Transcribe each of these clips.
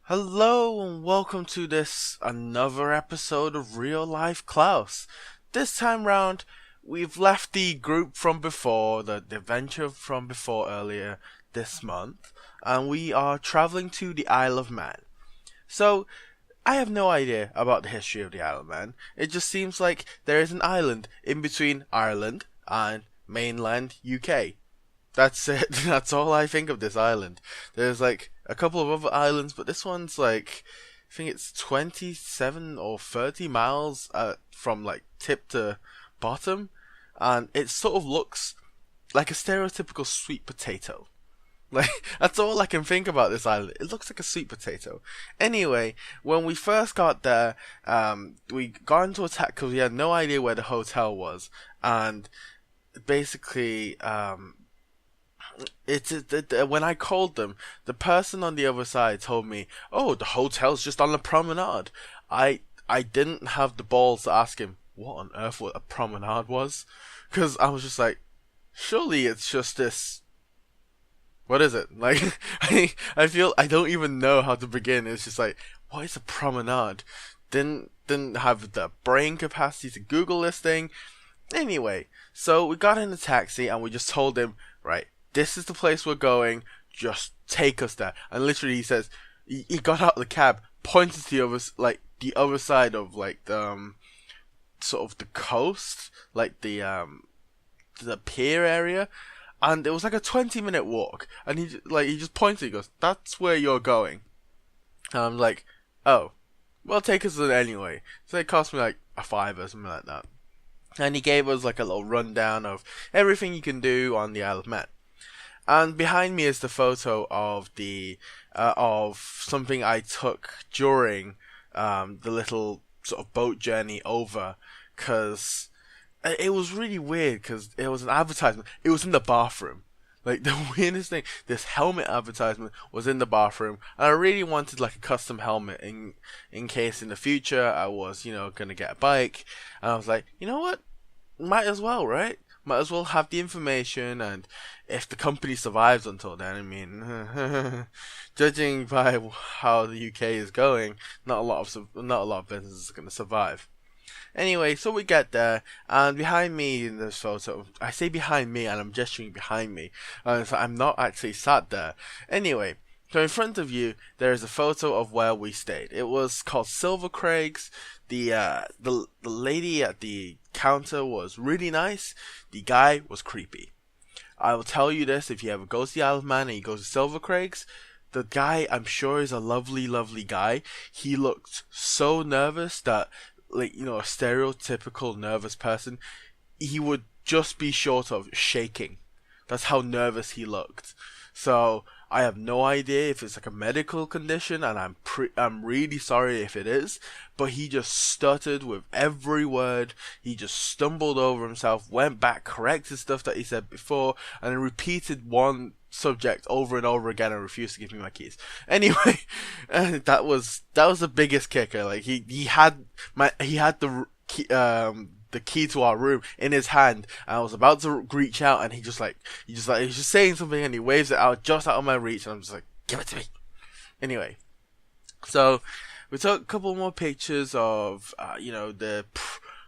Hello and welcome to this another episode of Real Life Klaus. This time round, we've left the group from before, the adventure from before earlier this month, and we are traveling to the Isle of Man. So, I have no idea about the history of the Isle of Man. It just seems like there is an island in between Ireland and mainland UK. That's it. That's all I think of this island. There's like a couple of other islands, but this one's like, I think it's 27 or 30 miles from like tip to bottom, and it sort of looks like a stereotypical sweet potato. Like, that's all I can think about this island. It looks like a sweet potato. Anyway, when we first got there, we got into attack because we had no idea where the hotel was, and basically, when I called them, the person on the other side told me, "Oh, the hotel's just on the promenade." I didn't have the balls to ask him what on earth what a promenade was, because I was just like, surely it's just this. What is it? Like, I feel I don't even know how to begin. It's just like, what is a promenade? Didn't have the brain capacity to Google this thing. Anyway, so we got in a taxi and we just told him, right, this is the place we're going. Just take us there. And literally, he says he got out of the cab, pointed to the other side of like the sort of the coast, like the pier area, and it was like a 20-minute walk. And he just pointed. He goes, "That's where you're going." And I'm like, "Oh, well, take us there anyway." So it cost me like a five or something like that. And he gave us like a little rundown of everything you can do on the Isle of Man. And behind me is the photo of the of something I took during the little sort of boat journey over, because it was really weird because it was an advertisement. It was in the bathroom. Like, the weirdest thing, this helmet advertisement was in the bathroom, and I really wanted like a custom helmet in case in the future I was, gonna get a bike. And I was like, you know what? Might as well, right? Might as well have the information, and if the company survives until then, I mean, judging by how the UK is going, not a lot of businesses are going to survive. Anyway, so we get there, and behind me in this photo, I say behind me, and I'm gesturing behind me, so I'm not actually sat there. Anyway, so in front of you, there is a photo of where we stayed. It was called Silver Craig's. The lady at the counter was really nice. The guy was creepy. I will tell you this: if you ever go to the Isle of Man and you go to Silver Craig's, the guy, I'm sure, is a lovely, lovely guy. He looked so nervous that, like, a stereotypical nervous person, he would just be short of shaking. That's how nervous he looked. So I have no idea if it's like a medical condition, and I'm really sorry if it is. But he just stuttered with every word. He just stumbled over himself, went back, corrected stuff that he said before, and then repeated one subject over and over again and refused to give me my keys. Anyway, that was the biggest kicker. Like, he had the key to our room in his hand, and I was about to reach out, and he was just saying something, and he waves it out just out of my reach, and I'm just like, give it to me. Anyway, so we took a couple more pictures of the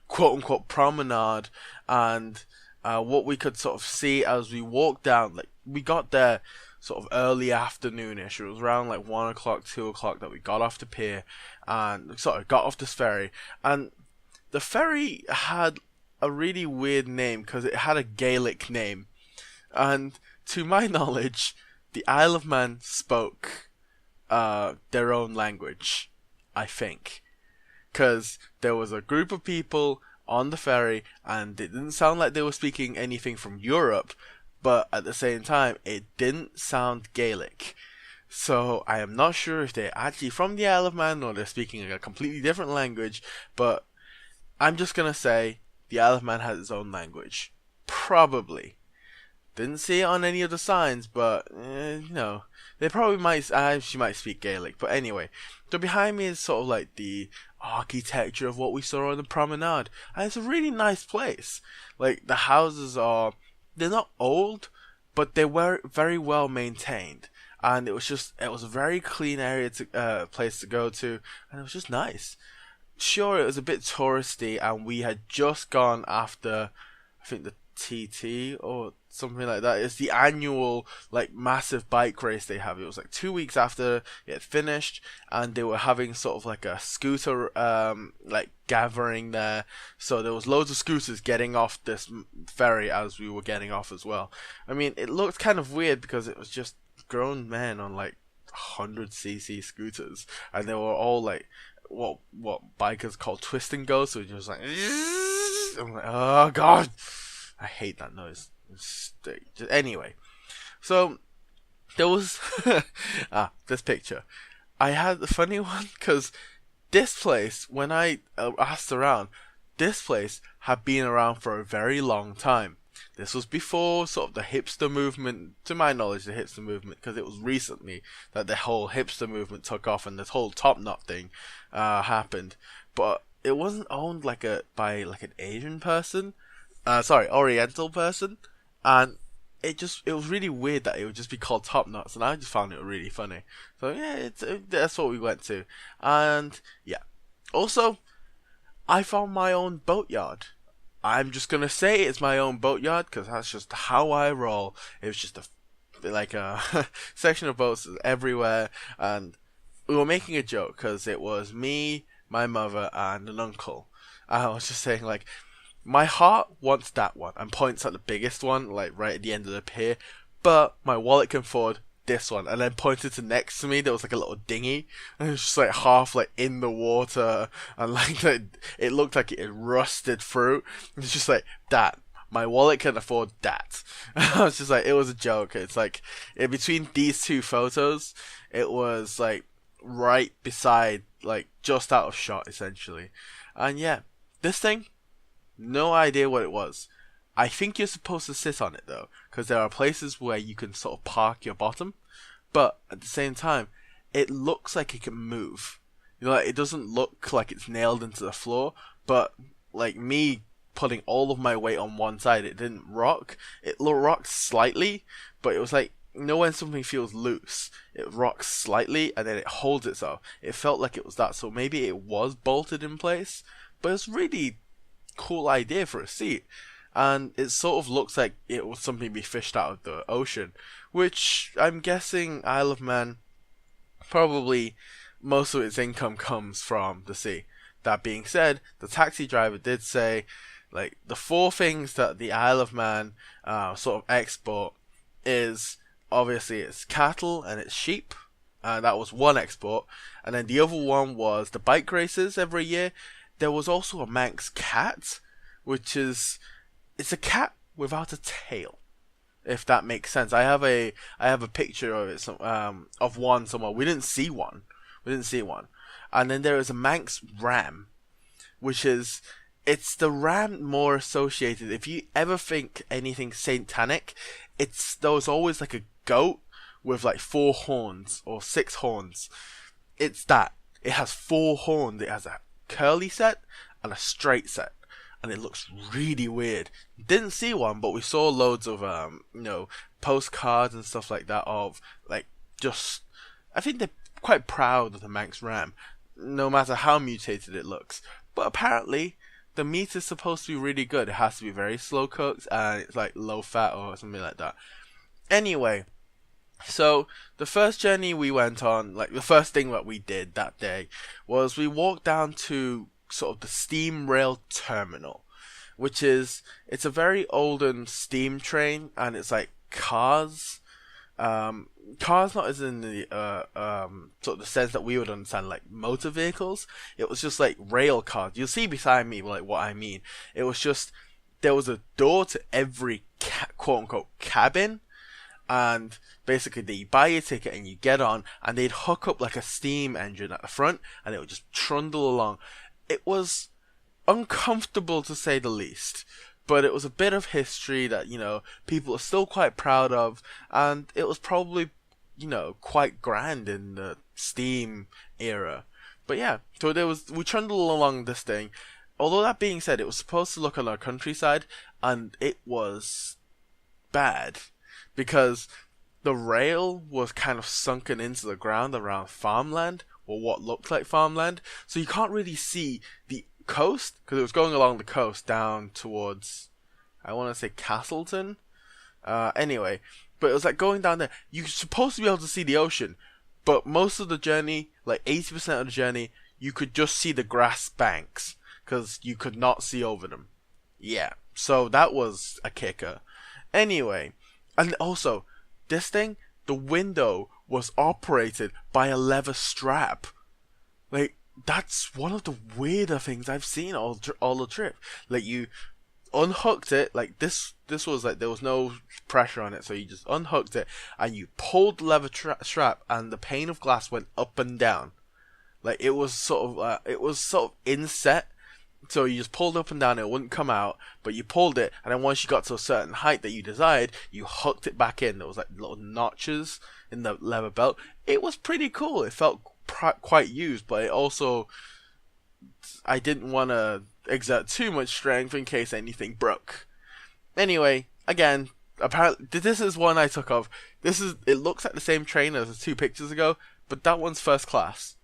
quote unquote promenade, and what we could sort of see as we walked down. Like, we got there sort of early afternoonish. It was around like 1 o'clock, 2 o'clock that we got off the pier, and sort of got off this ferry. And the ferry had a really weird name because it had a Gaelic name. And to my knowledge, the Isle of Man spoke their own language, I think. Because there was a group of people on the ferry, and it didn't sound like they were speaking anything from Europe, but at the same time, it didn't sound Gaelic. So I am not sure if they're actually from the Isle of Man or they're speaking a completely different language, but I'm just gonna say the Isle of Man has its own language. Probably. Didn't see it on any of the signs, but they probably might. She might speak Gaelic, but anyway. So behind me is sort of like the architecture of what we saw on the promenade, and it's a really nice place. Like, the houses they're not old, but they were very well maintained. and it was a very clean area to place to go to, and it was just nice. Sure, it was a bit touristy, and we had just gone after, I think, the TT or something like that. It's the annual like massive bike race they have. It was like 2 weeks after it had finished, and they were having sort of like a scooter like gathering there. So there was loads of scooters getting off this ferry as we were getting off as well. I mean, it looked kind of weird because it was just grown men on like 100cc scooters, and they were all like what bikers call twist and go. So just like, I'm like, oh god, I hate that noise. Anyway, so there was this picture. I had the funny one because this place, when I asked around, this place had been around for a very long time. This was before sort of the hipster movement, to my knowledge, the hipster movement, because it was recently that the whole hipster movement took off and this whole top knot thing happened. But it wasn't owned by an Asian person, Oriental person, and it was really weird that it would just be called Top Knots, and I just found it really funny. So yeah, that's what we went to, and yeah. Also, I found my own boatyard. I'm just gonna say it's my own boatyard because that's just how I roll. It was just a section of boats everywhere, and we were making a joke because it was me, my mother, and an uncle. And I was just saying like, my heart wants that one and points at the biggest one, like right at the end of the pier, but my wallet can afford this one, and then pointed to next to me. There was like a little dinghy, and it was just like half like in the water, and like it looked like it had rusted through. It's just like that. My wallet can afford that. I was just like, it was a joke. It's like in between these two photos, it was like right beside, like just out of shot essentially. And yeah, this thing, no idea what it was. I think you're supposed to sit on it though, because there are places where you can sort of park your bottom, but at the same time, it looks like it can move. You know, like, it doesn't look like it's nailed into the floor, but like me putting all of my weight on one side, it didn't rock. It rocked slightly, but it was like, you know when something feels loose, it rocks slightly and then it holds itself. It felt like it was that, so maybe it was bolted in place, but it's really cool idea for a seat. And it sort of looks like it was something be fished out of the ocean, which I'm guessing Isle of Man, probably most of its income comes from the sea. That being said, the taxi driver did say, like, the 4 things that the Isle of Man sort of export is, obviously it's cattle and it's sheep. That was one export. And then the other one was the bike races every year. There was also a Manx cat, which is... it's a cat without a tail, if that makes sense. I have a picture of it, of one somewhere. We didn't see one. And then there is a Manx ram, which is, it's the ram more associated. If you ever think anything satanic, there's always like a goat with like 4 horns or 6 horns. It's that. It has 4 horns. It has a curly set and a straight set. And it looks really weird. Didn't see one, but we saw loads of postcards and stuff like that of like, just, I think they're quite proud of the Manx ram, no matter how mutated it looks. But apparently the meat is supposed to be really good. It has to be very slow cooked and it's like low fat or something like that. Anyway, so the first journey we went on, like the first thing that we did that day was we walked down to sort of the steam rail terminal, which is, it's a very olden steam train, and it's like cars not as in the sort of the sense that we would understand, like motor vehicles. It was just like rail cars. You'll see beside me like what I mean. It was just, there was a door to every quote unquote cabin, and basically you buy your ticket and you get on, and they'd hook up like a steam engine at the front, and it would just trundle along. It was uncomfortable to say the least, but it was a bit of history that, you know, people are still quite proud of, and it was probably, you know, quite grand in the steam era. But yeah, so we trundled along this thing. Although that being said, it was supposed to look on our countryside, and it was bad, because the rail was kind of sunken into the ground around farmland, or what looked like farmland, so you can't really see the coast because it was going along the coast down towards, I want to say Castleton. Anyway, but it was like going down there. You're supposed to be able to see the ocean, but most of the journey, like 80% of the journey, you could just see the grass banks because you could not see over them. Yeah, so that was a kicker. Anyway, and also, this thing, the window was operated by a leather strap. Like, that's one of the weirder things I've seen all the trip. Like, you unhooked it, like this was like, there was no pressure on it, so you just unhooked it, and you pulled the leather strap, and the pane of glass went up and down. Like, it was sort of inset. So you just pulled up and down, it wouldn't come out, but you pulled it, and then once you got to a certain height that you desired, you hooked it back in. There was like little notches in the leather belt. It was pretty cool. It felt quite used, but it also, I didn't want to exert too much strength in case anything broke. Anyway, again, apparently this is one I took off. It looks like the same train as the 2 pictures ago, but that one's first class.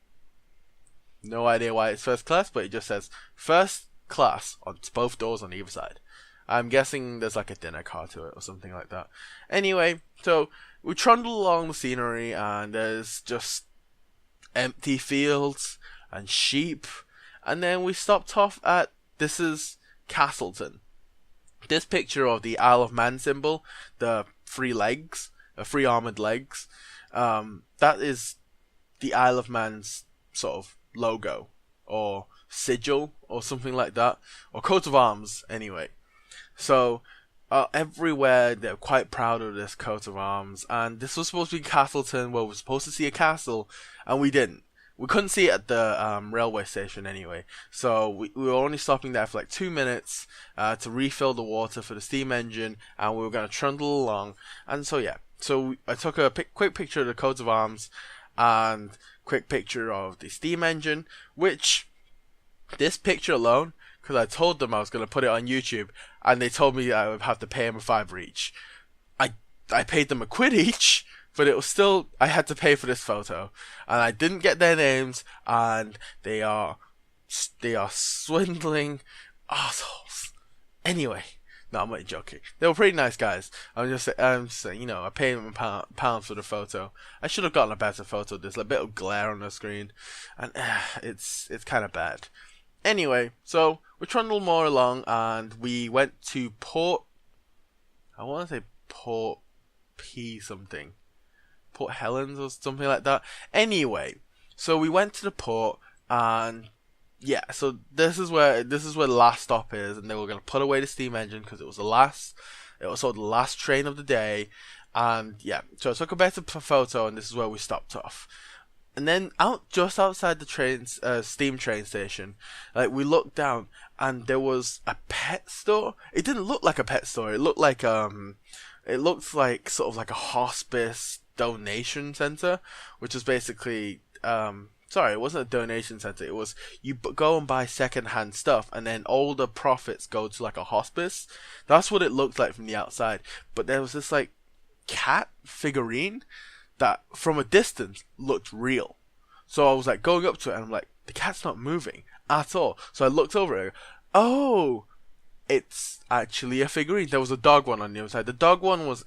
No idea why it's first class, but it just says first class on both doors on either side. I'm guessing there's like a dinner car to it or something like that. Anyway, so we trundle along the scenery, and there's just empty fields and sheep, and then we stopped off at, this is Castleton. This picture of the Isle of Man symbol, the 3 legs, the 3 armored legs, that is the Isle of Man's sort of logo or sigil or something like that, or coat of arms anyway. So everywhere they're quite proud of this coat of arms, and this was supposed to be Castleton, where we're supposed to see a castle, and we didn't. We couldn't see it at the railway station anyway, so we were only stopping there for like 2 minutes to refill the water for the steam engine, and we were going to trundle along. And so yeah, so I took a quick picture of the coat of arms and quick picture of the steam engine, which, this picture alone, because I told them I was going to put it on YouTube, and they told me I would have to pay them a $5 each. I paid them £1 each, but it was still, I had to pay for this photo, and I didn't get their names, and they are swindling assholes. Anyway, no, I'm not joking. They were pretty nice guys. I'm just saying, you know, I paid them £1 for the photo. I should have gotten a better photo. There's a bit of glare on the screen, and it's kind of bad. Anyway, so we trundled more along, and we went to Port, I want to say Port P something, Port Helens or something like that. Anyway, so we went to the port, and yeah, so this is where the last stop is, and they were going to put away the steam engine because it was the last train of the day. And yeah, so I took a better photo, and this is where we stopped off. And then just outside the steam train station, like, we looked down, and there was a pet store. It didn't look like a pet store. It looked like sort of like a hospice donation center, which is basically sorry, it wasn't a donation center. It was, you go and buy second-hand stuff, and then all the profits go to like a hospice. That's what it looked like from the outside. But there was this like cat figurine that from a distance looked real. So I was like going up to it, and I'm like, the cat's not moving at all. So I looked over it. Oh, it's actually a figurine. There was a dog one on the other side. The dog one was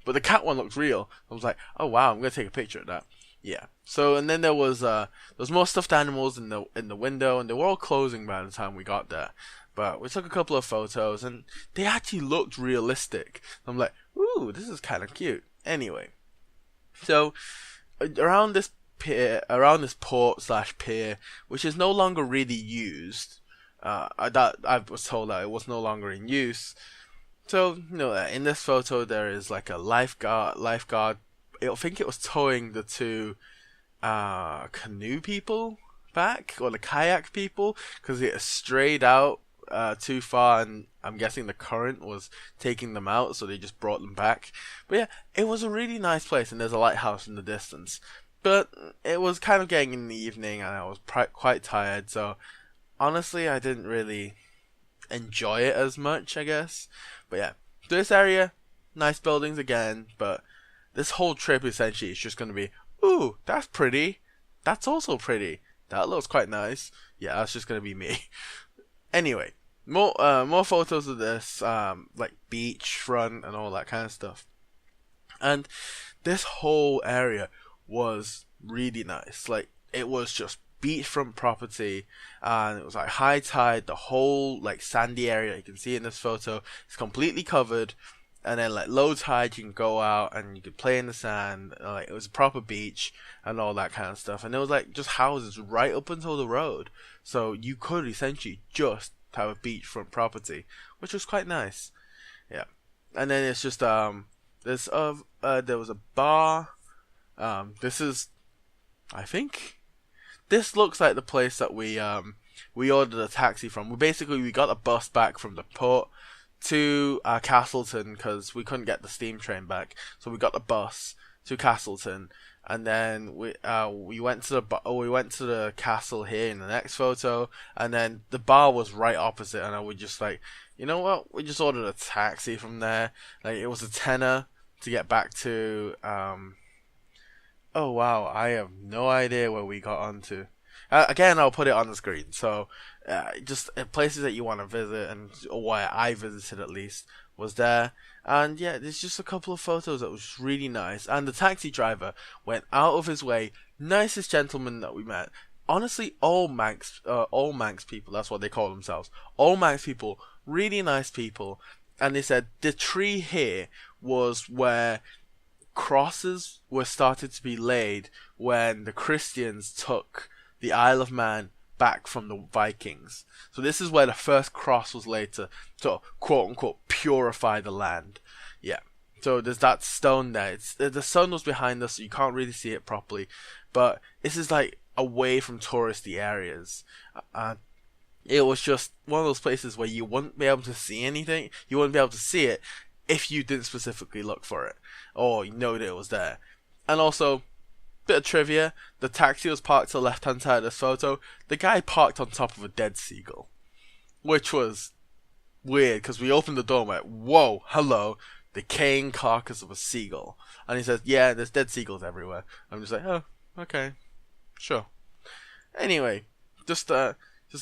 but the cat one looked real. I was like, oh wow, I'm gonna take a picture of that. Yeah. So, and then there was more stuffed animals in the window, and they were all closing by the time we got there. But we took a couple of photos, and they actually looked realistic. I'm like, ooh, this is kind of cute. Anyway, so around this port/pier, which is no longer really used. I was told that it was no longer in use. So, you know, in this photo there is like a lifeguard. I think it was towing the 2 canoe people back, or the kayak people, because it strayed out too far, and I'm guessing the current was taking them out, so they just brought them back. But yeah, it was a really nice place, and there's a lighthouse in the distance. But it was kind of getting in the evening, and I was quite tired, so honestly, I didn't really enjoy it as much, I guess. But yeah, this area, nice buildings again, but this whole trip essentially is just going to be, ooh, that's pretty. That's also pretty. That looks quite nice. Yeah, that's just going to be me. Anyway, more photos of this, like beachfront and all that kind of stuff. And this whole area was really nice. Like, it was just beachfront property, and it was like high tide. The whole like sandy area you can see in this photo is completely covered, and then like low tide you can go out and you could play in the sand. Like, it was a proper beach and all that kind of stuff, and it was like just houses right up until the road, so you could essentially just have a beachfront property, which was quite nice. Yeah. And then it's just there was a bar. This is, I think, this looks like the place that we ordered a taxi from. We got a bus back from the port to Castleton because we couldn't get the steam train back, so we got the bus to Castleton, and then we went to the castle here in the next photo, and then the bar was right opposite, and I was just like, you know what? We just ordered a taxi from there. Like, it was a tenner to get back to. Oh wow, I have no idea where we got onto. Again, I'll put it on the screen. So, just places that you want to visit, and or where I visited at least, was there. And yeah, there's just a couple of photos that was really nice. And the taxi driver went out of his way. Nicest gentleman that we met. Honestly, all Manx people, that's what they call themselves. All Manx people, really nice people. And they said the tree here was where crosses were started to be laid when the Christians took the Isle of Man back from the Vikings. So this is where the first cross was laid to quote unquote purify the land. Yeah. So there's that stone there. The sun was behind us, so you can't really see it properly. But this is like away from touristy areas. It was just one of those places where you wouldn't be able to see anything. You wouldn't be able to see it if you didn't specifically look for it, or you know that it was there. And also, bit of trivia, the taxi was parked to the left hand side of this photo. The guy parked on top of a dead seagull, which was weird because we opened the door and went, whoa, hello, decaying carcass of a seagull. And he says, yeah, there's dead seagulls everywhere. I'm just like, oh, okay, sure. Anyway, just a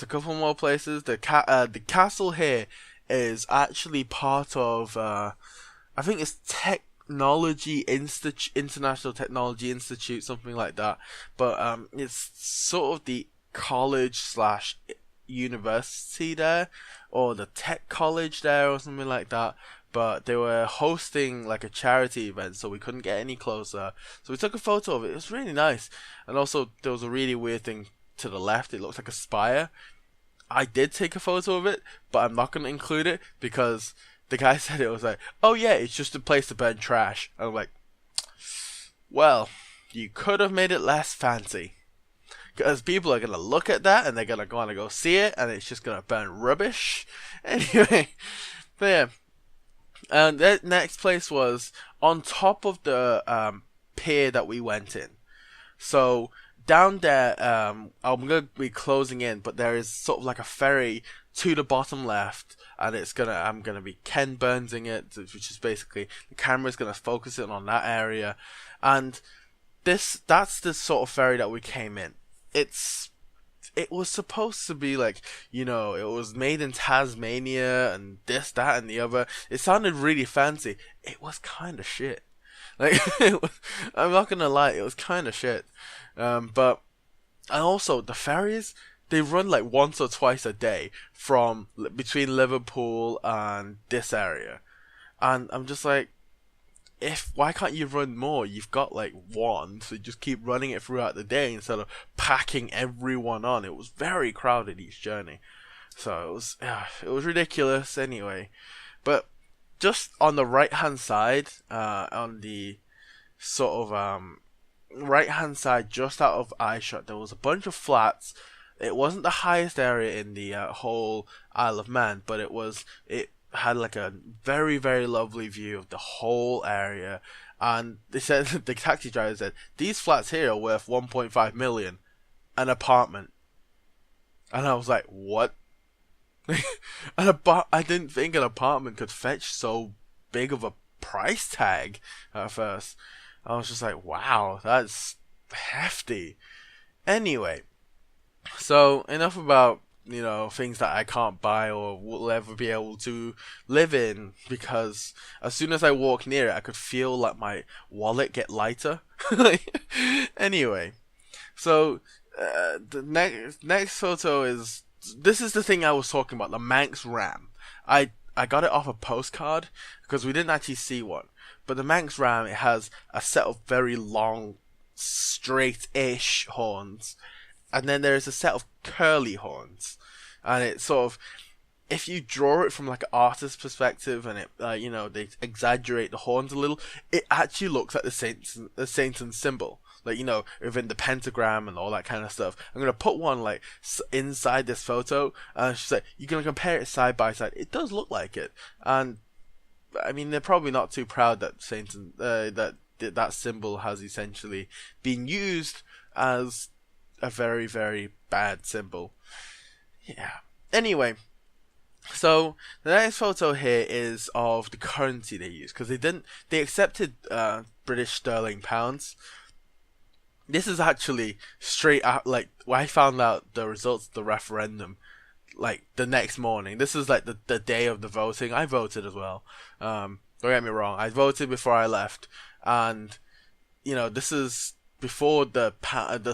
couple more places. The castle here is actually part of, I think it's International Technology Institute, something like that. But it's sort of the college / university there, or the tech college there, or something like that. But they were hosting like a charity event, so we couldn't get any closer. So we took a photo of it. It was really nice. And also, there was a really weird thing to the left. It looked like a spire. I did take a photo of it, but I'm not going to include it because the guy said it was like, oh yeah, it's just a place to burn trash. And I'm like, well, you could have made it less fancy. Because people are going to look at that and they're going to want to go see it, and it's just going to burn rubbish. Anyway, but yeah. And the next place was on top of the pier that we went in. So down there, I'm going to be closing in, but there is sort of like a ferry to the bottom left, and I'm going to be Ken Burnsing it, which is basically the camera's going to focus in on that area. And that's the sort of ferry that we came in. It was supposed to be like, you know, it was made in Tasmania and this, that, and the other. It sounded really fancy. It was kind of shit. Like, I'm not gonna lie, it was kind of shit. But, and also, the ferries, they run like once or twice a day from between Liverpool and this area. And I'm just like, why can't you run more? You've got like one, so just keep running it throughout the day instead of packing everyone on. It was very crowded each journey, so it was ridiculous anyway. But just on the right hand side, on the sort of right hand side, just out of eye shot, there was a bunch of flats. It wasn't the highest area in the whole Isle of Man, but it had like a very, very lovely view of the whole area. And they said, the taxi driver said, these flats here are worth 1.5 million, an apartment. And I was like, what? I didn't think an apartment could fetch so big of a price tag at first. I was just like, wow, that's hefty. Anyway, so enough about things that I can't buy or will ever be able to live in, because as soon as I walk near it, I could feel like my wallet get lighter. Anyway, so the next photo is, this is the thing I was talking about, the Manx ram. I got it off a postcard because we didn't actually see one. But the Manx ram, it has a set of very long, straight-ish horns, and then there is a set of curly horns, and it sort of, if you draw it from like an artist's perspective, and it they exaggerate the horns a little, it actually looks like the Satan symbol, like within the pentagram and all that kind of stuff. I'm gonna put one like inside this photo, and she's like, you're gonna compare it side by side. It does look like it, and I mean, they're probably not too proud that Satan that symbol has essentially been used as a very, very bad symbol. Yeah. Anyway, so the next photo here is of the currency they use, because they accepted British sterling pounds. This is actually straight out, like, when I found out the results of the referendum, like the next morning. This is like the day of the voting. I voted as well. Don't get me wrong, I voted before I left, and this is before the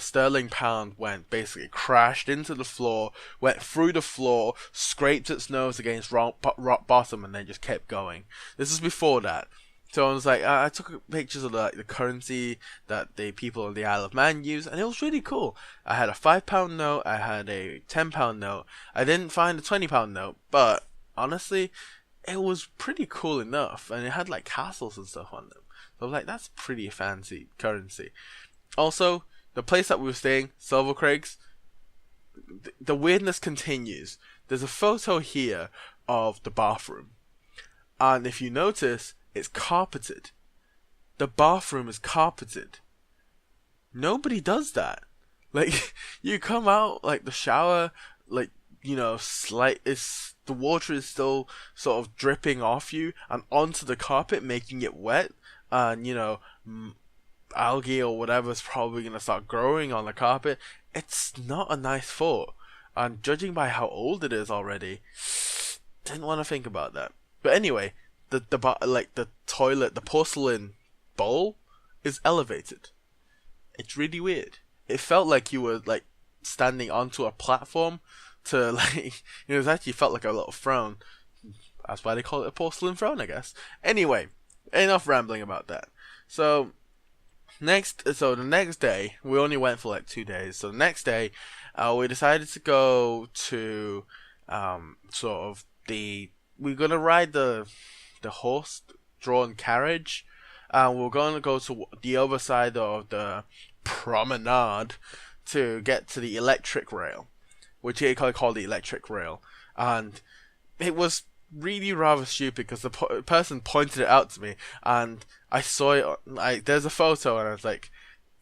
sterling pound basically crashed into the floor, went through the floor, scraped its nose against rock bottom, and then just kept going. This is before that. So I was like, I took pictures of the currency that the people of the Isle of Man use, and it was really cool. I had a £5 note, I had a £10 note. I didn't find a £20 note, but honestly, it was pretty cool enough, and it had like castles and stuff on them. So I was like, that's pretty fancy currency. Also, the place that we were staying, Silver Craigs, the weirdness continues. There's a photo here of the bathroom, and if you notice, it's carpeted. The bathroom is carpeted. Nobody does that. Like, you come out, like, the shower, like, the water is still sort of dripping off you and onto the carpet, making it wet, and, algae or whatever is probably going to start growing on the carpet. It's not a nice thought. And judging by how old it is already, didn't want to think about that. But anyway, the toilet, the porcelain bowl is elevated. It's really weird. It felt like you were like standing onto a platform to like, it actually felt like a little throne. That's why they call it a porcelain throne, I guess. Anyway, enough rambling about that. So the next day, we only went for like 2 days. So the next day, we decided to go to we're gonna ride the horse-drawn carriage, and we're going to go to the other side of the promenade to get to the electric rail, which they call the electric rail. And it was really rather stupid because the person pointed it out to me, and I saw it. There's a photo, and I was like,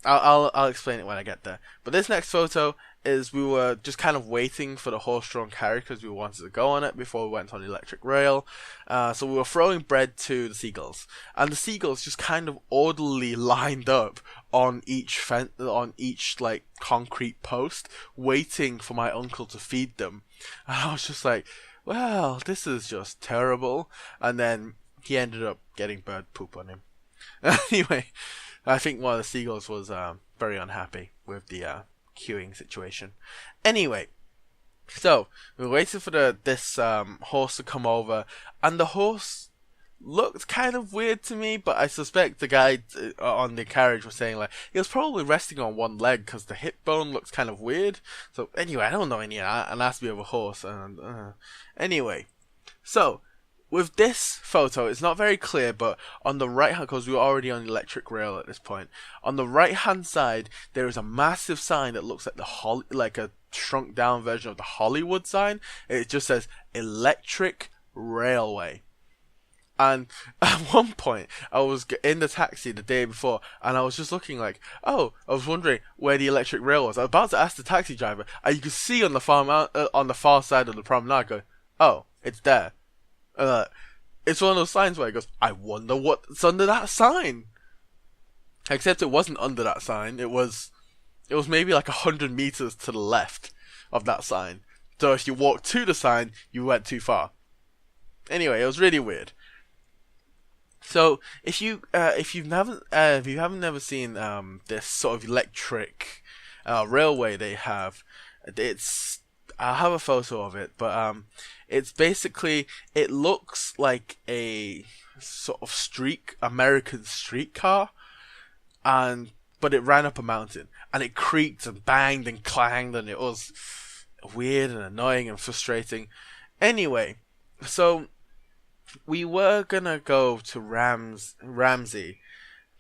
I'll explain it when I get there. But this next photo is, we were just kind of waiting for the horse-drawn carriage because we wanted to go on it before we went on the electric rail. So we were throwing bread to the seagulls, and the seagulls just kind of orderly lined up on each like concrete post, waiting for my uncle to feed them. And I was just like, well, this is just terrible. And then he ended up getting bird poop on him. Anyway, I think one of the seagulls was very unhappy with the queuing situation. Anyway, so we waited for this horse to come over, and the horse looked kind of weird to me, but I suspect the guy on the carriage was saying like he was probably resting on one leg because the hip bone looks kind of weird. So anyway, I don't know any anatomy of a horse, and anyway, so with this photo, it's not very clear, but on the right hand, because we were already on the electric rail at this point, on the right hand side there is a massive sign that looks like like a shrunk down version of the Hollywood sign. It just says electric railway. And at one point, I was in the taxi the day before, and I was just looking like, I was wondering where the electric rail was. I was about to ask the taxi driver, and you could see on the far side of the promenade, go, oh, it's there. It's one of those signs where it goes, I wonder what's under that sign. Except it wasn't under that sign. It was maybe like 100 meters to the left of that sign. So if you walked to the sign, you went too far. Anyway, it was really weird. So if you haven't never seen this sort of electric railway they have, I'll have a photo of it, but it's basically, it looks like a sort of American streetcar, but it ran up a mountain and it creaked and banged and clanged and it was weird and annoying and frustrating. Anyway, so we were gonna go to Ramsey,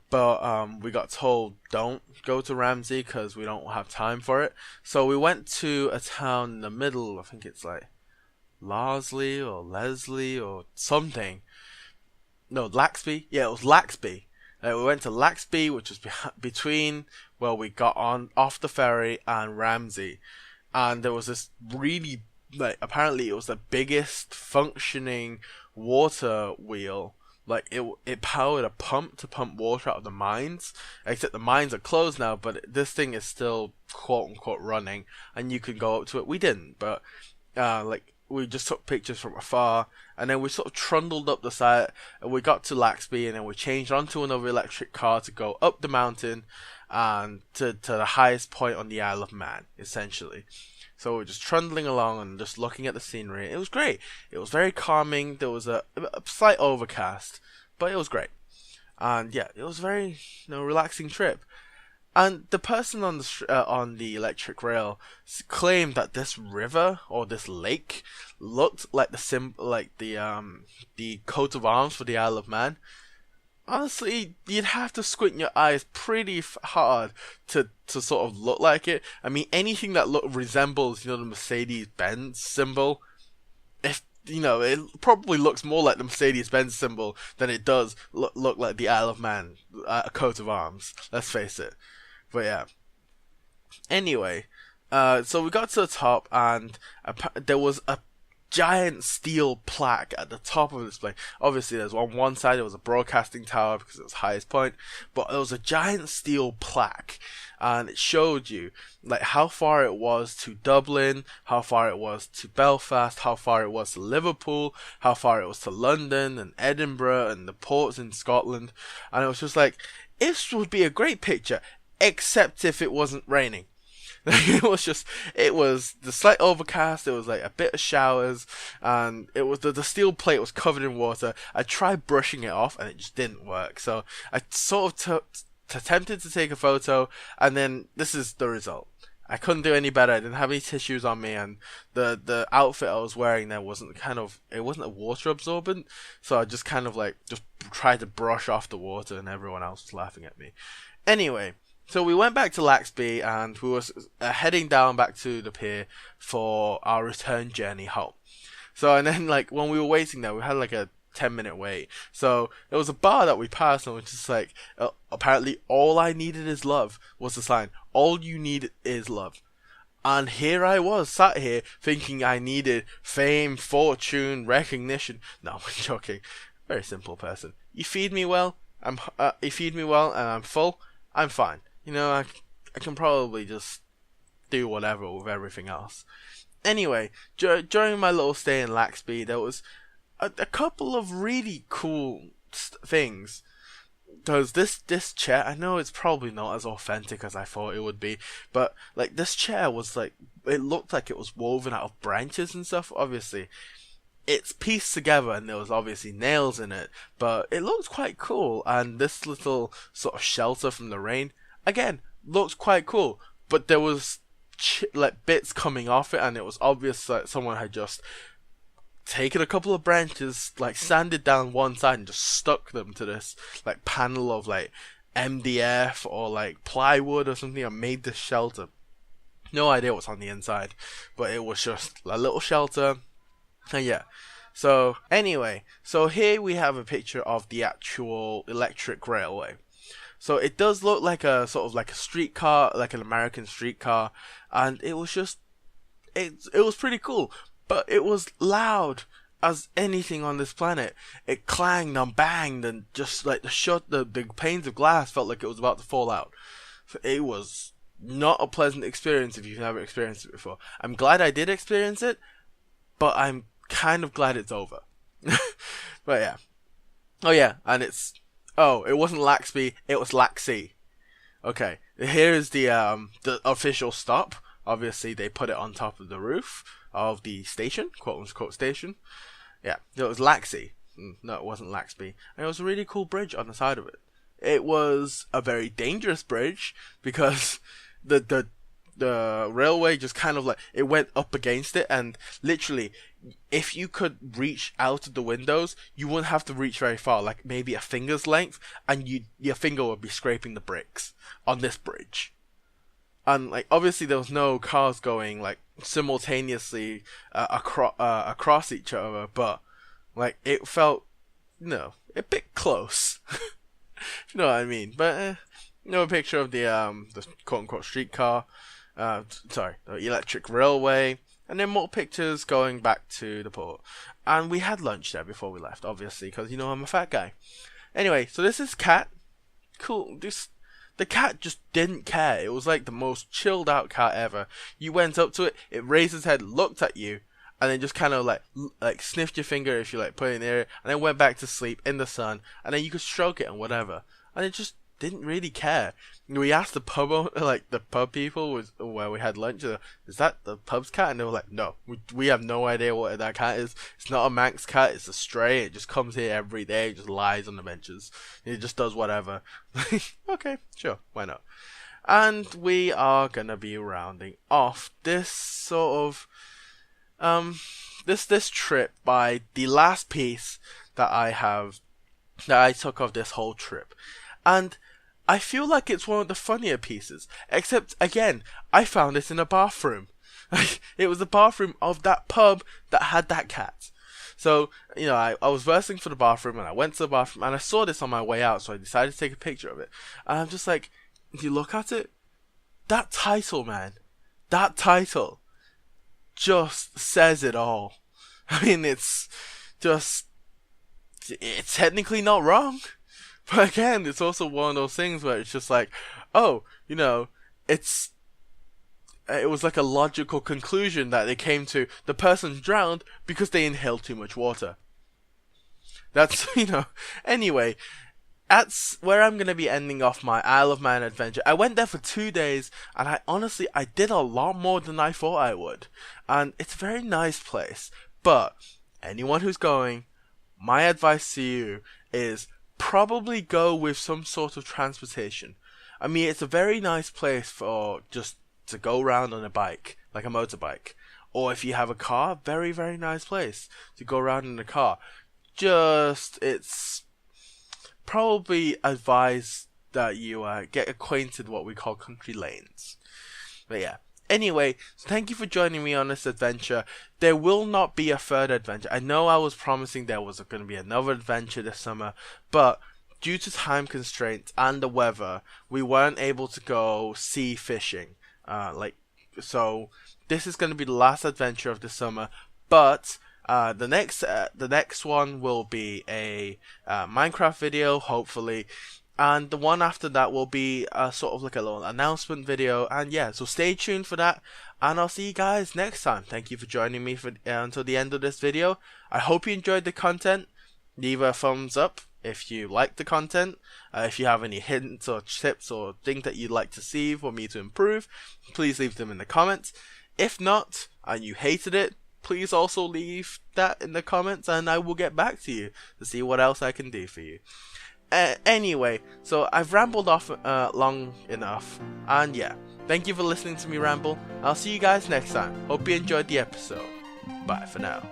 but we got told don't go to Ramsey because we don't have time for it. So we went to a town in the middle. I think it's like Larsley or Leslie or something. No, Laxby. Yeah, it was Laxby. We went to Laxby, which was between where we got off the ferry and Ramsey, and there was this really, like, apparently it was the biggest functioning water wheel. Like it powered a pump to pump water out of the mines, except the mines are closed now, but this thing is still quote unquote running and you can go up to it. We didn't, but we just took pictures from afar, and then we sort of trundled up the side and we got to Laxby, and then we changed onto another electric car to go up the mountain and to the highest point on the Isle of Man, essentially. So we're just trundling along and just looking at the scenery. It was great. It was very calming. There was a slight overcast, but it was great. And yeah, it was a very relaxing trip. And the person on the electric rail claimed that this river or this lake looked like the coat of arms for the Isle of Man. Honestly, you'd have to squint your eyes pretty hard to sort of look like it. I mean, anything that resembles, the Mercedes-Benz symbol, it probably looks more like the Mercedes-Benz symbol than it does look like the Isle of Man, a coat of arms. Let's face it. But yeah. Anyway, so we got to the top, and there was a giant steel plaque at the top of the display. Obviously, there's on one side there was a broadcasting tower because it was highest point, but there was a giant steel plaque, and it showed you like how far it was to Dublin, how far it was to Belfast, how far it was to Liverpool, how far it was to London and Edinburgh and the ports in Scotland, and it was just like, this would be a great picture, except if it wasn't raining. It was the slight overcast, it was like a bit of showers, and it was the steel plate was covered in water. I tried brushing it off and it just didn't work, so I sort of attempted to take a photo, and then this is the result. I couldn't do any better. I didn't have any tissues on me, and the outfit I was wearing there wasn't a water absorbent, so I just kind of just tried to brush off the water, and everyone else was laughing at me. Anyway, so we went back to Laxby, and we were heading down back to the pier for our return journey home. So, and then when we were waiting there, we had a 10-minute wait. So there was a bar that we passed, and it was just apparently all I needed is love was the sign. All you need is love. And here I was, sat here, thinking I needed fame, fortune, recognition. No, I'm joking. Very simple person. You feed me well, and I'm full, I'm fine. I can probably just do whatever with everything else. Anyway, during my little stay in Laxby, there was a couple of really cool things. Because this chair, I know it's probably not as authentic as I thought it would be, but this chair was it looked like it was woven out of branches and stuff. Obviously, it's pieced together and there was obviously nails in it, but it looked quite cool. And this little sort of shelter from the rain, again, looked quite cool, but there was bits coming off it, and it was obvious that someone had just taken a couple of branches, sanded down one side and just stuck them to this panel of MDF or plywood or something, and made this shelter. No idea what's on the inside, but it was just a little shelter. And yeah. So anyway, so here we have a picture of the actual electric railway. So it does look like a sort of a streetcar, like an American streetcar, and it was just, it was pretty cool, but it was loud as anything on this planet. It clanged and banged, and just like the panes of glass felt like it was about to fall out. So it was not a pleasant experience if you've never experienced it before. I'm glad I did experience it, but I'm kind of glad it's over. But yeah. Oh yeah, and it wasn't Laxby, it was Laxey. Okay, here's the official stop. Obviously, they put it on top of the roof of the station, quote unquote station. Yeah, it was Laxey. No, it wasn't Laxby. And it was a really cool bridge on the side of it. It was a very dangerous bridge because the railway just kind of like, it went up against it, and literally, if you could reach out of the windows, you wouldn't have to reach very far, like maybe a finger's length, and your finger would be scraping the bricks on this bridge. And like, obviously there was no cars going like simultaneously across each other, but like it felt, a bit close. You know what I mean? But a picture of the quote unquote streetcar, the electric railway, and then more pictures going back to the port. And we had lunch there before we left, obviously, because I'm a fat guy. Anyway, so this is Cat. Cool. The cat just didn't care. It was like the most chilled out cat ever. You went up to it, it raised its head, looked at you, and then just kind of like sniffed your finger if you like put it in the area, and then went back to sleep in the sun, and then you could stroke it and whatever. And it just didn't really care. We asked the pub people where we had lunch, is that the pub's cat? And they were like, no, we have no idea what that cat is. It's not a Manx cat, it's a stray. It just comes here every day, it just lies on the benches, it just does whatever. Okay, sure, why not? And we are gonna be rounding off this sort of this trip by the last piece that I took of this whole trip. And I feel like it's one of the funnier pieces, except again, I found it in a bathroom. It was the bathroom of that pub that had that cat. So, I was versing for the bathroom, and I went to the bathroom, and I saw this on my way out, so I decided to take a picture of it. And I'm just like, if you look at it, that title, man, that title just says it all. I mean, it's technically not wrong. But again, it's also one of those things where it's just like, it was like a logical conclusion that they came to. The person drowned because they inhaled too much water. That's, anyway, that's where I'm going to be ending off my Isle of Man adventure. I went there for 2 days, and I did a lot more than I thought I would. And it's a very nice place. But anyone who's going, my advice to you is probably go with some sort of transportation. I mean, it's a very nice place for just to go around on a bike, like a motorbike. Or if you have a car, very, very nice place to go around in a car. It's probably advised that you get acquainted what we call country lanes. But yeah. Anyway, so thank you for joining me on this adventure. There will not be a third adventure. I know I was promising there was going to be another adventure this summer, but due to time constraints and the weather, we weren't able to go sea fishing. So this is going to be the last adventure of the summer, but the next one will be a Minecraft video, hopefully. And the one after that will be sort of like a little announcement video. And yeah, so stay tuned for that. And I'll see you guys next time. Thank you for joining me until the end of this video. I hope you enjoyed the content. Leave a thumbs up if you like the content. If you have any hints or tips or things that you'd like to see for me to improve, please leave them in the comments. If not, and you hated it, please also leave that in the comments, and I will get back to you to see what else I can do for you. Anyway, so I've rambled off long enough, and yeah, thank you for listening to me ramble. I'll see you guys next time. Hope you enjoyed the episode. Bye for now.